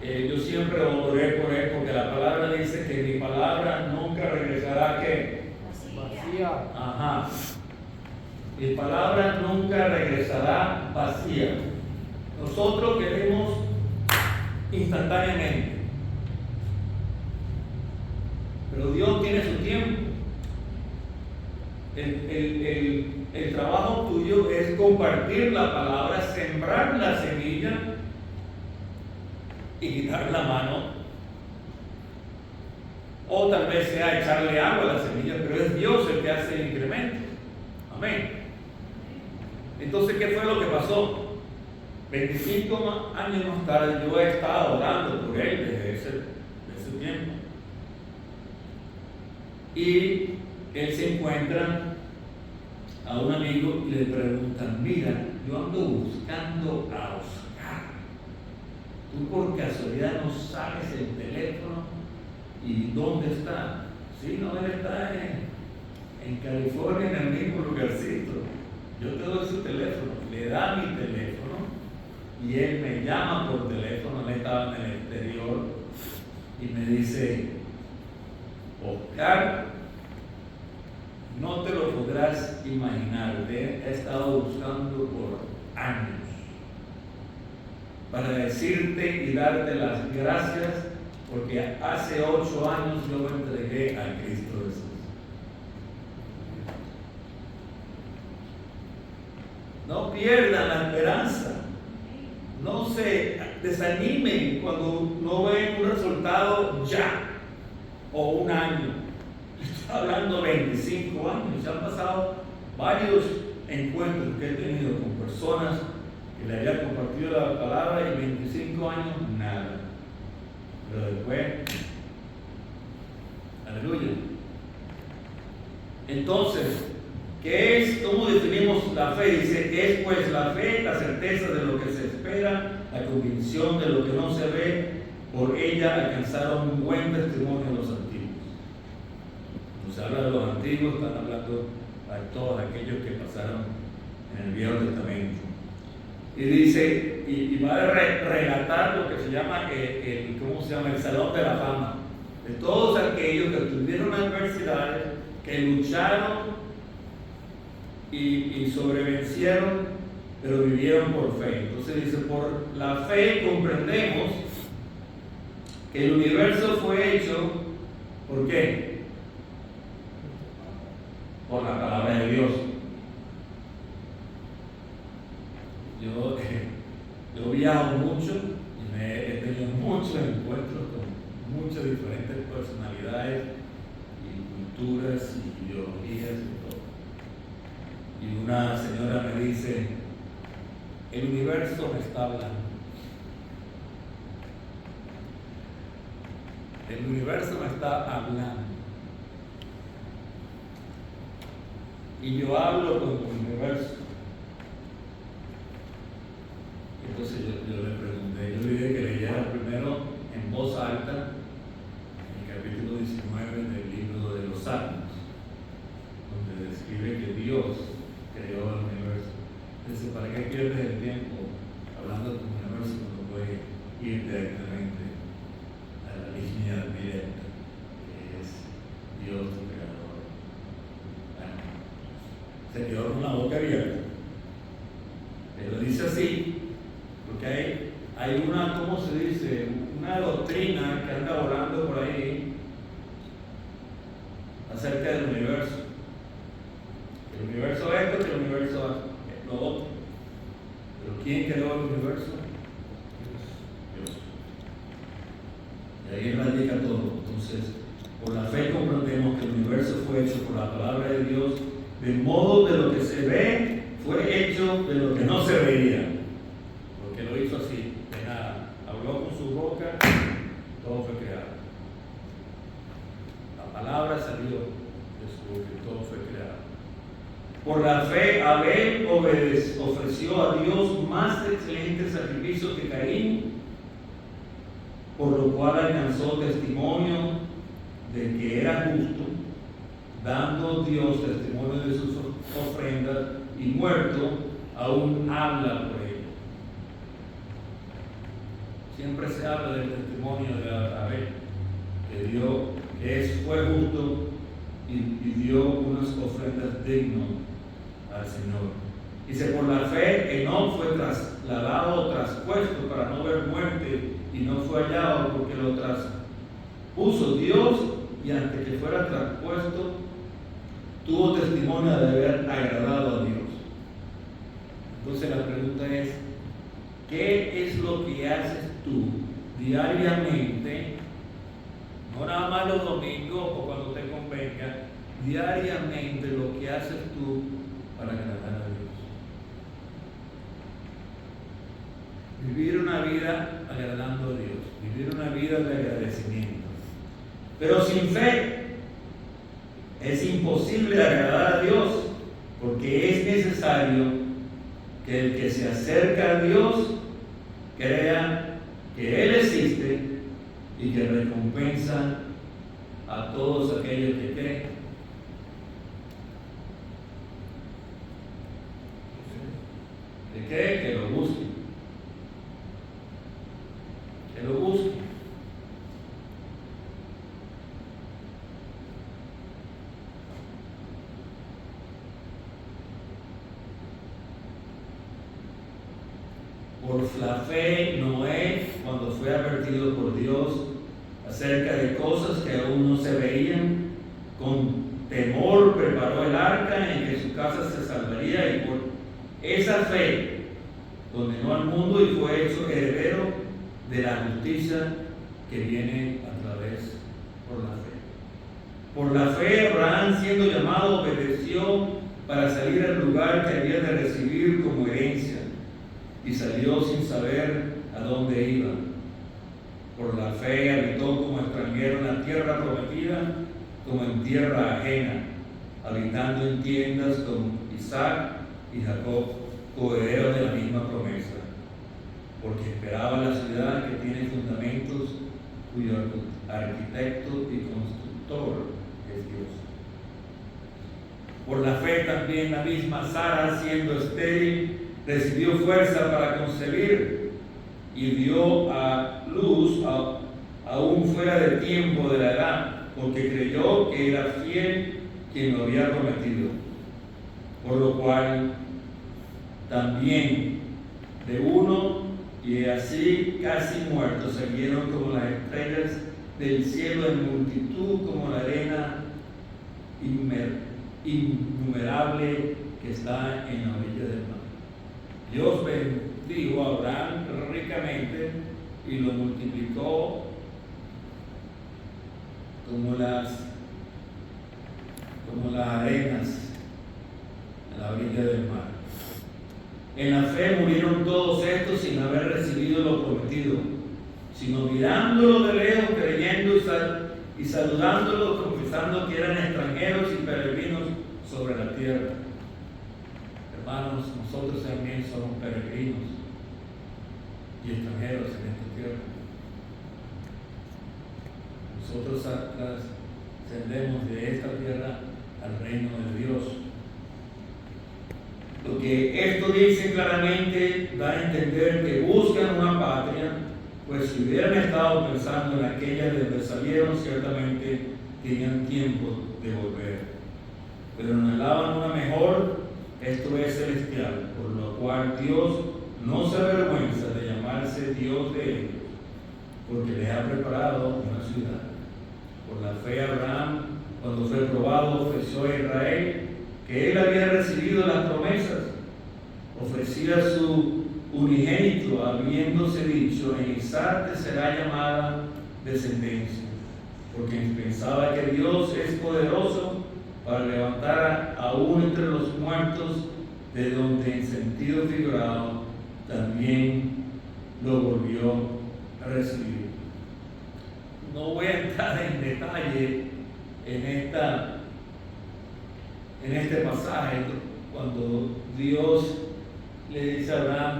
Yo siempre oré por él porque la palabra dice que mi palabra nunca regresará ¿qué? Vacía. Ajá. Mi palabra nunca regresará vacía. Nosotros queremos instantáneamente, pero Dios tiene su tiempo. El trabajo tuyo es compartir la palabra, sembrar la semilla y quitar la mano, o tal vez sea echarle agua a la semilla, pero es Dios el que hace el incremento. Amén. Entonces, ¿qué fue lo que pasó? 25 años más tarde yo he estado orando por él desde ese tiempo, y él se encuentra a un amigo y le preguntan: mira, yo ando buscando a Oscar, ¿tú por casualidad no sabes el teléfono y dónde está? Sí, no, él está en California, en el mismo lugarcito. Yo te doy su teléfono. Le da mi teléfono y él me llama por teléfono. Él estaba en el exterior y me dice: Oscar, no te lo podrás imaginar, te he estado buscando por años para decirte y darte las gracias, porque hace 8 años yo me entregué a Cristo Jesús. No pierdan la esperanza, no se desanimen cuando no ven un resultado ya, o un año. Estoy hablando 25 años, ya han pasado varios encuentros que he tenido con personas que le haya compartido la palabra, y 25 años nada. Pero después, aleluya. Entonces, ¿qué es? ¿Cómo definimos la fe? Dice: es pues la fe, la certeza de lo que se espera, la convicción de lo que no se ve. Por ella alcanzaron un buen testimonio los antiguos. Cuando se habla de los antiguos, están hablando de todos aquellos que pasaron en el Viejo Testamento. Y dice, y va a relatar lo que se llama ¿cómo se llama? El Salón de la Fama, de todos aquellos que tuvieron adversidades, que lucharon y sobrevencieron, pero vivieron por fe. Entonces dice: por la fe comprendemos que el universo fue hecho, ¿por qué? Por la palabra de Dios. Yo viajo mucho y he tenido muchos encuentros con muchas diferentes personalidades y culturas y ideologías y todo. Y una señora me dice: el universo me está hablando. El universo me está hablando. Y yo hablo con el universo. Entonces yo le pregunté, yo le dije que leyera primero en voz alta el capítulo 19 del libro de los Salmos, donde describe que Dios creó el universo. Dice: ¿para qué pierdes el tiempo hablando del universo cuando puedes ir directamente a la línea directa, que es Dios tu creador? Bueno, se quedó con la boca abierta, pero dice así porque hay una, ¿cómo se dice? Una doctrina que anda volando por ahí acerca del universo. El universo es esto, que el universo es lo otro. Pero ¿quién creó el universo? Dios. Y ahí radica todo. Entonces, por la fe comprendemos que el universo fue hecho por la palabra de Dios, de modo de lo que se ve fue hecho de lo que no se veía. Porque lo hizo así, de nada. Habló con su boca, todo fue creado. La palabra salió de su boca y todo fue creado. Por la fe, Abel ofreció a Dios más excelente sacrificio que Caín, por lo cual alcanzó testimonio de que era justo, dando Dios testimonio de sus ofrendas, y muerto aún habla por ello. siempre se habla del testimonio de Abel, que fue justo y dio unas ofrendas dignas al Señor. Dice, por la fe Enoc fue trasladado o traspuesto para no ver muerte y no fue hallado porque lo traspuso Dios, y antes que fuera traspuesto tuvo testimonio de haber agradado a Dios. Entonces la pregunta es, ¿qué es lo que haces tú diariamente? No nada más los domingos o cuando te convenga, diariamente lo que haces tú para agradar a Dios. Vivir una vida agradando a Dios, vivir una vida de agradecimiento. Pero sin fe es imposible agradar a Dios, porque es necesario que el que se acerca a Dios crea que Él existe y que recompensa a todos aquellos que creen. ¿De qué? Que lo busquen. Que lo busquen. Por la fe, Noé, cuando fue advertido por Dios acerca de cosas que aún no se veían, con temor preparó el arca en que su casa se salvaría, y por esa fe condenó al mundo y fue hecho heredero de la justicia que viene a través por la fe. Por la fe, Abraham, siendo llamado, obedeció para salir al lugar que había de recibir como herencia, y salió sin saber a dónde iba. Por la fe habitó como extranjero en la tierra prometida, como en tierra ajena, habitando en tiendas con Isaac y Jacob, coherederos de la misma promesa, porque esperaba la ciudad que tiene fundamentos, cuyo arquitecto y constructor es Dios. Por la fe también la misma Sara, siendo estéril, recibió fuerza para concebir y dio a luz aún fuera del tiempo de la edad, porque creyó que era fiel quien lo había prometido. Por lo cual también de uno, y así casi muertos, salieron como las estrellas del cielo en multitud, como la arena innumerable que está en la orilla del mar. Dios bendijo a Abraham ricamente y lo multiplicó como las arenas en la orilla del mar. En la fe murieron todos estos sin haber recibido lo prometido, sino mirándolo de lejos, creyendo y saludándolo, confesando que eran extranjeros y peregrinos sobre la tierra. Hermanos, nosotros también somos peregrinos y extranjeros en esta tierra. Nosotros ascendemos de esta tierra al reino de Dios. Lo que esto dice claramente da a entender que buscan una patria, pues si hubieran estado pensando en aquella de donde salieron, ciertamente tenían tiempo de volver. Pero anhelaban una mejor, esto es celestial, por lo cual Dios no se avergüenza de llamarse Dios de ellos, porque les ha preparado una ciudad. Por la fe Abraham, cuando fue probado, ofreció a Israel que él había recibido las promesas, ofrecía su unigénito, habiéndose dicho, en Isaac te será llamada descendencia, porque pensaba que Dios es poderoso para levantar aún entre los muertos, de donde en sentido figurado también lo volvió a recibir. No voy a entrar en detalle en este pasaje, cuando Dios le dice a Abraham,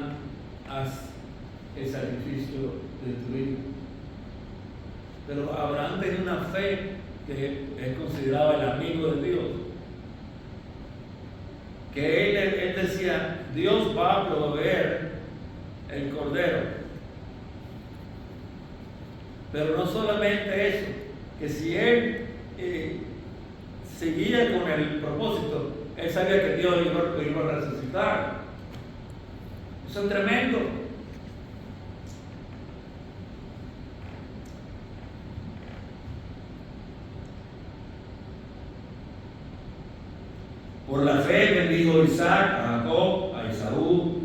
haz el sacrificio de tu hijo. Pero Abraham tenía una fe que él consideraba el amigo de Dios, que él decía, Dios va a proveer el cordero. Pero no solamente eso, que si él seguía con el propósito, él sabía que Dios lo iba a resucitar. Eso es tremendo. Por la fe bendijo Isaac a Jacob, a Esaú,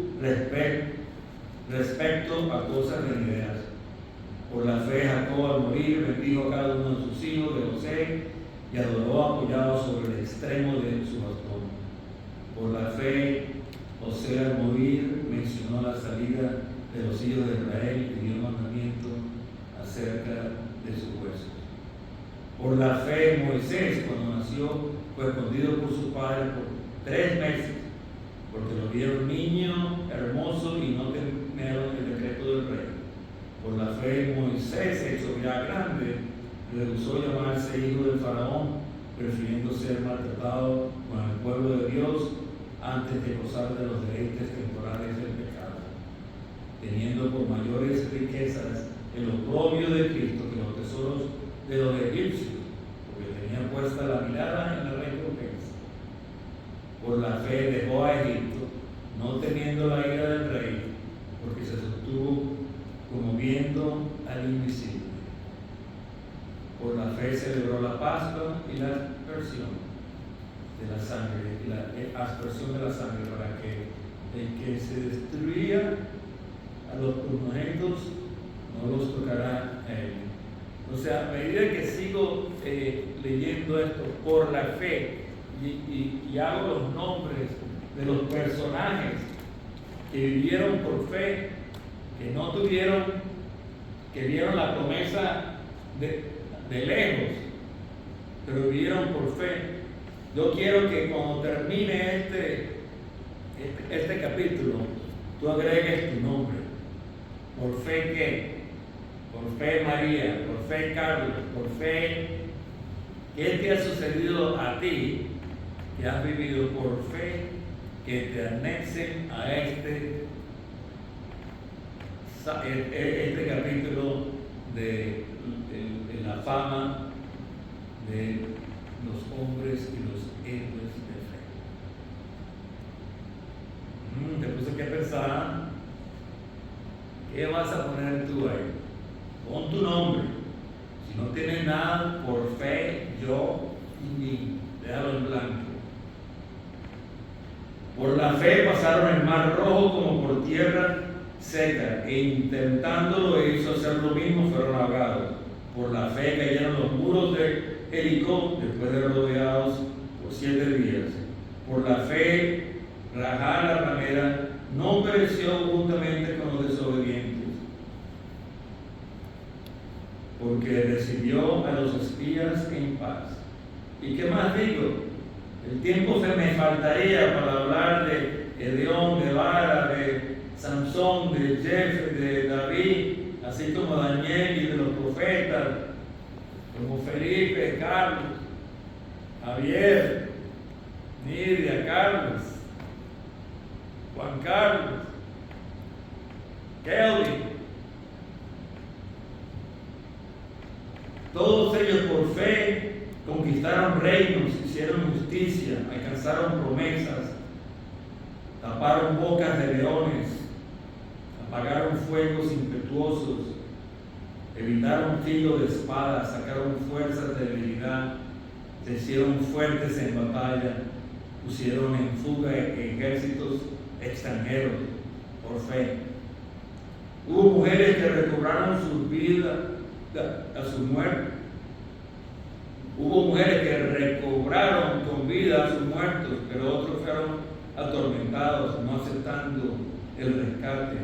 respecto a cosas venideras. Por la fe Jacob al morir bendijo a cada uno de sus hijos de José y adoró apoyado sobre el extremo de su bastón. Por la fe José al morir mencionó la salida de los hijos de Israel y dio mandamiento acerca de sus huesos. Por la fe Moisés, cuando nació, fue escondido por su padre por 3 meses, porque lo vieron niño hermoso y no temieron el decreto del rey. Por la fe Moisés, hecho ya grande, rehusó llamarse hijo del faraón, prefiriendo ser maltratado con el pueblo de Dios antes de gozar de los deleites temporales del pecado, teniendo por mayores riquezas el oprobio de Cristo que los tesoros de los egipcios, porque tenía puesta la mirada en la recompensa. Por la fe dejó a Egipto, no temiendo la ira del rey, porque se sostuvo como viendo al invisible. Por la fe celebró la Pascua y la aspersión de la sangre, para que el que se destruía a los primogénitos no los tocará a él. O sea, a medida que sigo leyendo esto, por la fe, y hago los nombres de los personajes que vivieron por fe, que no tuvieron, que vieron la promesa de lejos, pero vivieron por fe. Yo quiero que cuando termine este capítulo, tú agregues tu nombre. ¿Por fe qué? Por fe María, por fe Carlos, por fe. ¿Qué te ha sucedido a ti que has vivido por fe que te anexen a este capítulo de la fama de los hombres y los héroes de fe? Te puse que pensar, ¿qué vas a poner tú ahí? Pon tu nombre. Si no tienes nada, por fe, yo y mí, déjalo en blanco. Por la fe pasaron el mar rojo como por tierra seca, e intentándolo hizo hacer lo mismo, fueron ahogados. Por la fe cayeron los muros de Jericó después de rodeados por 7 días. Por la fe Rahab la ramera no pereció juntamente con los desobedientes, porque recibió a los espías en paz. ¿Y qué más digo? El tiempo se me faltaría para hablar de Edeón, de Bara, de Sansón, de Jeff, de David, así como Daniel y de los profetas, como Felipe, Carlos, Javier, Nidia, Carlos, Juan Carlos, Kelly. Todos ellos por fe conquistaron reinos, hicieron justicia, alcanzaron promesas, taparon bocas de leones, apagaron fuegos impetuosos, evitaron filo de espada, sacaron fuerzas de debilidad, se hicieron fuertes en batalla, pusieron en fuga ejércitos extranjeros por fe. Hubo mujeres que recobraron sus vidas a su muerte. Hubo mujeres que recobraron con vida a sus muertos, pero otros fueron atormentados, no aceptando el rescate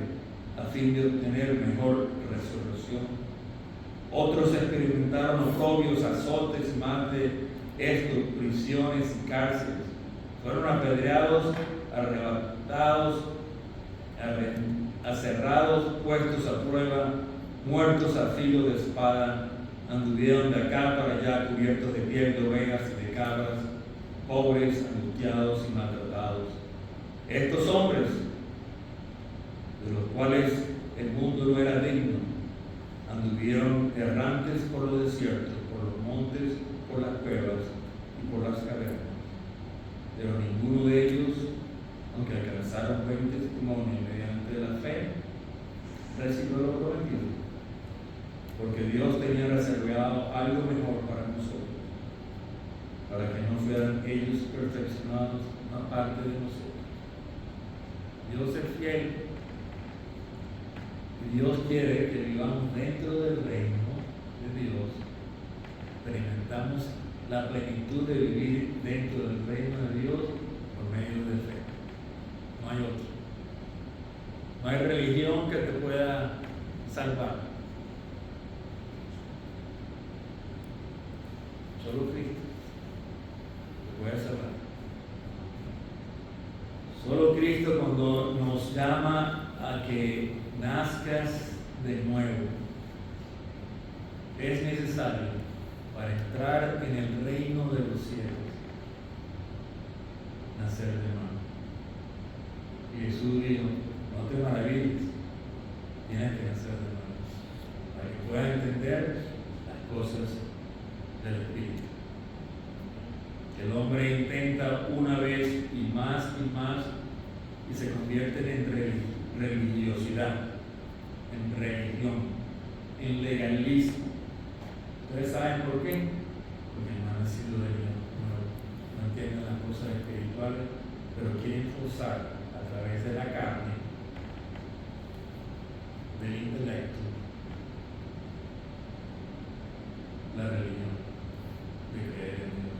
a fin de obtener mejor resurrección. Otros experimentaron oprobios, azotes, más de esto, prisiones y cárceles. Fueron apedreados, arrebatados, aserrados, puestos a prueba, muertos a filo de espada. Anduvieron de acá para allá cubiertos de piel de ovejas y de cabras, pobres, angustiados y maltratados. Estos hombres, de los cuales el mundo no era digno, anduvieron errantes por los desiertos, por los montes, por las cuevas y por las cavernas. Pero ninguno de ellos, aunque alcanzaron buen testimonio mediante la fe, recibió lo prometido, porque Dios tenía reservado algo mejor para nosotros, para que no fueran ellos perfeccionados aparte de nosotros. Dios es fiel y Dios quiere que vivamos dentro del reino de Dios. Experimentamos la plenitud de vivir dentro del reino de Dios por medio de fe. No hay otro. No hay religión que te pueda salvar. Solo Cristo te puede salvar. Solo Cristo, cuando nos llama a que nazcas de nuevo, es necesario para entrar en el reino de los cielos, nacer de nuevo. Y Jesús dijo: no te maravilles, tienes que nacer de nuevo, para que puedas entender las cosas del Espíritu. El hombre intenta una vez y más y se convierte en religiosidad, en religión, en legalismo. ¿Ustedes saben por qué? Porque no han nacido de nuevo, no entienden las cosas espirituales, pero quieren forzar a través de la carne, del intelecto, la religión de creer en Dios.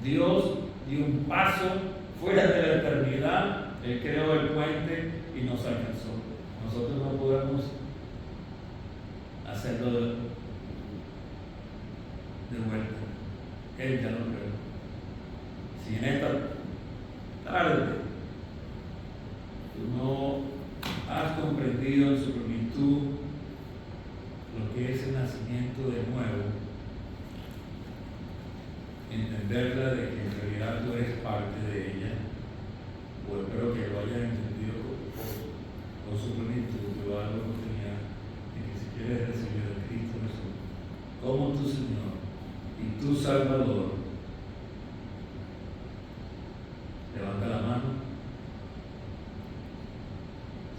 Dios dio un paso fuera de la eternidad. Él creó el puente y nos alcanzó. Nosotros no podemos hacerlo de vuelta. Él ya lo creó. Si en esta tarde tú no has comprendido en su plenitud lo que es el nacimiento de nuevo, entenderla de que en realidad tú eres parte de ella, o espero que lo hayas entendido con su plenitud, te va a dar la oportunidad de que si quieres recibir a Cristo Jesús como tu Señor y tu Salvador, levanta la mano.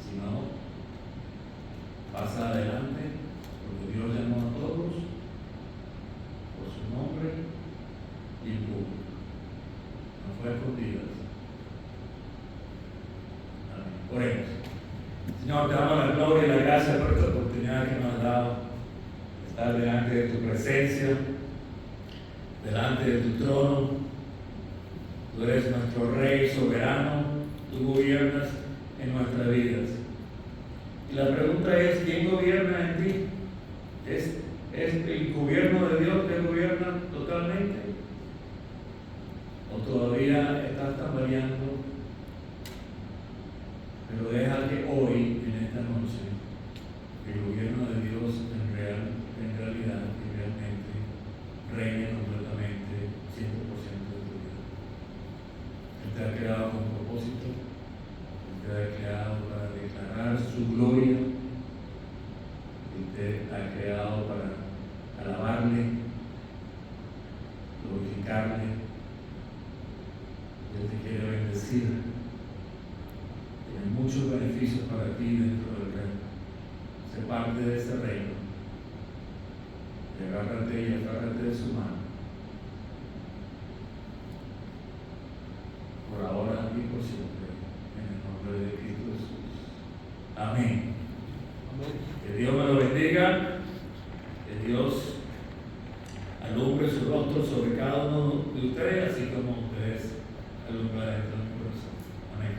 Si no, pasa adelante, porque Dios llamó a todos por su nombre y en público. No fue a escondidas. Amén. Oremos. Señor, te damos la gloria y la gracia por esta oportunidad que nos has dado de estar delante de tu presencia, delante de tu trono. Tú eres nuestro Rey soberano, tú gobiernas en nuestras vidas. Y la pregunta es: ¿quién gobierna en ti? ¿Es el gobierno de Dios que gobierna totalmente? ¿O todavía estás tambaleando? Pero deja que hoy, en esta noche, el gobierno de Dios en realidad y realmente reine completamente 100% de tu vida. Él te ha creado con propósito, Él te ha creado para declarar su gloria, Él te ha creado para alabarle, glorificarle. Él te quiere bendecir. Tiene muchos beneficios para ti dentro del reino. Sé parte de ese reino. Y agárrate de su mano. Por ahora y por siempre. En el nombre de Cristo Jesús. Amén. Que Dios me lo bendiga. Que Dios alumbre su rostro sobre cada uno de ustedes, así como ustedes alumbran dentro de mi corazón. Amén.